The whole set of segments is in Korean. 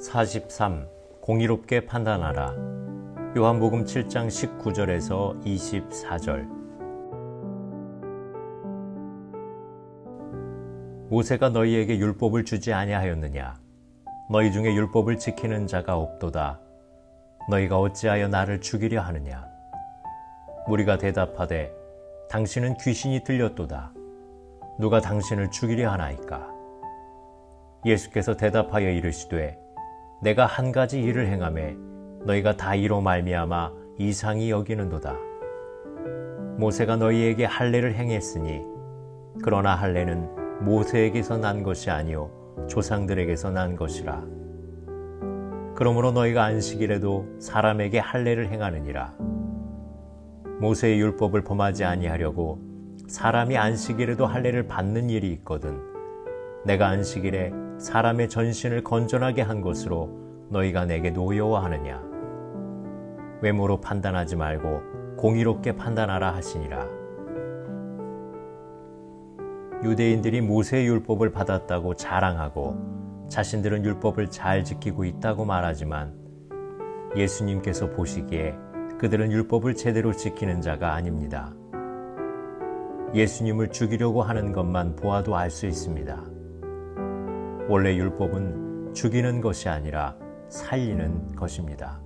43. 공의롭게 판단하라. 요한복음 7장 19절에서 24절. 모세가 너희에게 율법을 주지 아니하였느냐? 너희 중에 율법을 지키는 자가 없도다. 너희가 어찌하여 나를 죽이려 하느냐? 무리가 대답하되 당신은 귀신이 들렸도다. 누가 당신을 죽이려 하나이까? 예수께서 대답하여 이르시되 내가 한 가지 일을 행하매 너희가 다 이로 말미암아 이상히 여기는도다. 모세가 너희에게 할례를 행했으니 그러나 할례는 모세에게서 난 것이 아니요 조상들에게서 난 것이라. 그러므로 너희가 안식일에도 사람에게 할례를 행하느니라. 모세의 율법을 범하지 아니하려고 사람이 안식일에도 할례를 받는 일이 있거든 내가 안식일에 사람의 전신을 건전하게 한 것으로 너희가 내게 노여워하느냐? 외모로 판단하지 말고 공의롭게 판단하라 하시니라. 유대인들이 모세의 율법을 받았다고 자랑하고 자신들은 율법을 잘 지키고 있다고 말하지만 예수님께서 보시기에 그들은 율법을 제대로 지키는 자가 아닙니다. 예수님을 죽이려고 하는 것만 보아도 알 수 있습니다. 원래 율법은 죽이는 것이 아니라 살리는 것입니다.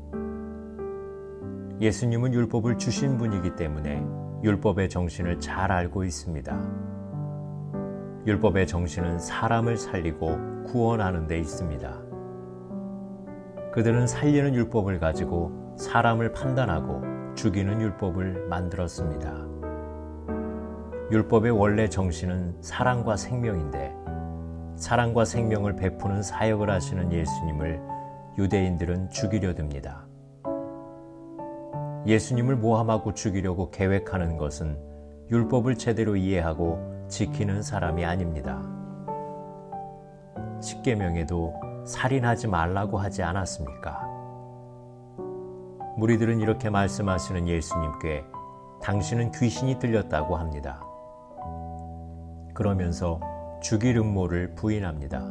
예수님은 율법을 주신 분이기 때문에 율법의 정신을 잘 알고 있습니다. 율법의 정신은 사람을 살리고 구원하는 데 있습니다. 그들은 살리는 율법을 가지고 사람을 판단하고 죽이는 율법을 만들었습니다. 율법의 원래 정신은 사랑과 생명인데 사랑과 생명을 베푸는 사역을 하시는 예수님을 유대인들은 죽이려 듭니다. 예수님을 모함하고 죽이려고 계획하는 것은 율법을 제대로 이해하고 지키는 사람이 아닙니다. 십계명에도 살인하지 말라고 하지 않았습니까? 무리들은 이렇게 말씀하시는 예수님께 당신은 귀신이 들렸다고 합니다. 그러면서 죽일 음모를 부인합니다.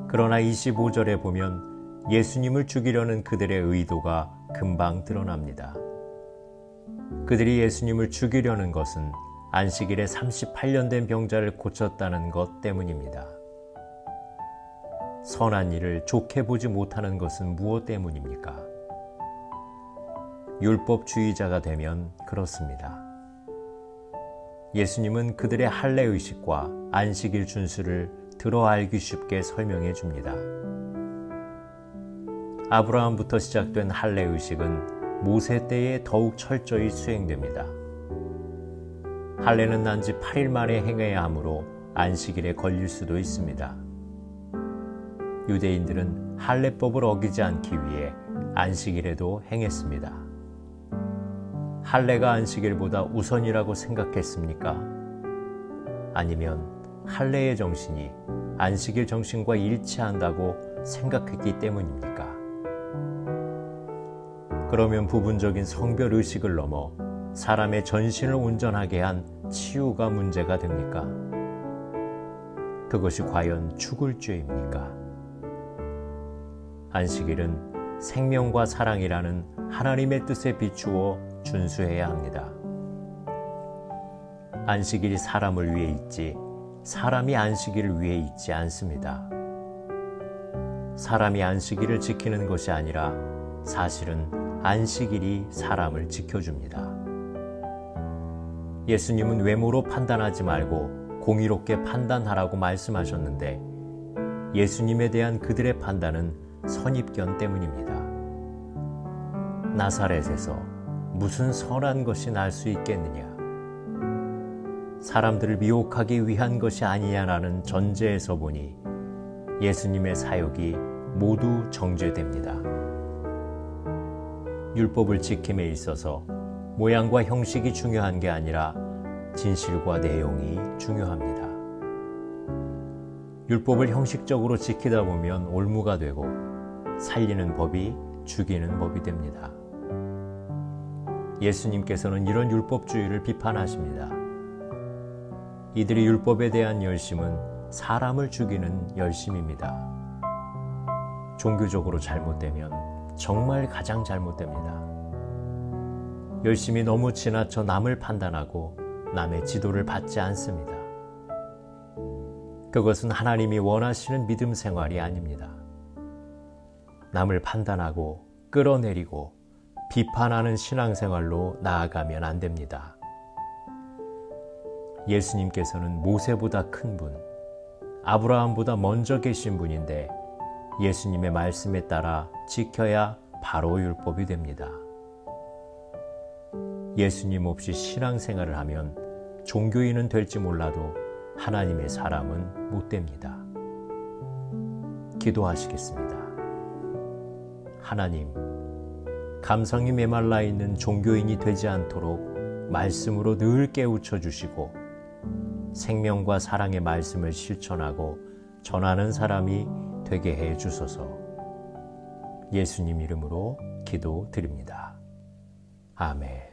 그러나 25절에 보면 예수님을 죽이려는 그들의 의도가 금방 드러납니다. 그들이 예수님을 죽이려는 것은 안식일에 38년 된 병자를 고쳤다는 것 때문입니다. 선한 일을 좋게 보지 못하는 것은 무엇 때문입니까? 율법주의자가 되면 그렇습니다. 예수님은 그들의 할례의식과 안식일 준수를 들어 알기 쉽게 설명해 줍니다. 아브라함부터 시작된 할례의식은 모세 때에 더욱 철저히 수행됩니다. 할례는 난지 8일 만에 행해야 하므로 안식일에 걸릴 수도 있습니다. 유대인들은 할례법을 어기지 않기 위해 안식일에도 행했습니다. 할례가 안식일보다 우선이라고 생각했습니까? 아니면 할례의 정신이 안식일 정신과 일치한다고 생각했기 때문입니까? 그러면 부분적인 성별 의식을 넘어 사람의 전신을 온전하게 한 치유가 문제가 됩니까? 그것이 과연 죽을 죄입니까? 안식일은 생명과 사랑이라는 하나님의 뜻에 비추어 준수해야 합니다. 안식일이 사람을 위해 있지 사람이 안식일을 위해 있지 않습니다. 사람이 안식일을 지키는 것이 아니라 사실은 안식일이 사람을 지켜줍니다. 예수님은 외모로 판단하지 말고 공의롭게 판단하라고 말씀하셨는데 예수님에 대한 그들의 판단은 선입견 때문입니다. 나사렛에서 무슨 선한 것이 날 수 있겠느냐? 사람들을 미혹하기 위한 것이 아니냐라는 전제에서 보니 예수님의 사역이 모두 정죄됩니다. 율법을 지킴에 있어서 모양과 형식이 중요한 게 아니라 진실과 내용이 중요합니다. 율법을 형식적으로 지키다 보면 올무가 되고 살리는 법이 죽이는 법이 됩니다. 예수님께서는 이런 율법주의를 비판하십니다. 이들의 율법에 대한 열심은 사람을 죽이는 열심입니다. 종교적으로 잘못되면 정말 가장 잘못됩니다. 열심히 너무 지나쳐 남을 판단하고 남의 지도를 받지 않습니다. 그것은 하나님이 원하시는 믿음 생활이 아닙니다. 남을 판단하고 끌어내리고 비판하는 신앙생활로 나아가면 안 됩니다. 예수님께서는 모세보다 큰 분, 아브라함보다 먼저 계신 분인데 예수님의 말씀에 따라 지켜야 바로 율법이 됩니다. 예수님 없이 신앙생활을 하면 종교인은 될지 몰라도 하나님의 사람은 못 됩니다. 기도하시겠습니다. 하나님, 감성이 메말라 있는 종교인이 되지 않도록 말씀으로 늘 깨우쳐 주시고 생명과 사랑의 말씀을 실천하고 전하는 사람이 되게 해 주소서. 예수님 이름으로 기도드립니다. 아멘.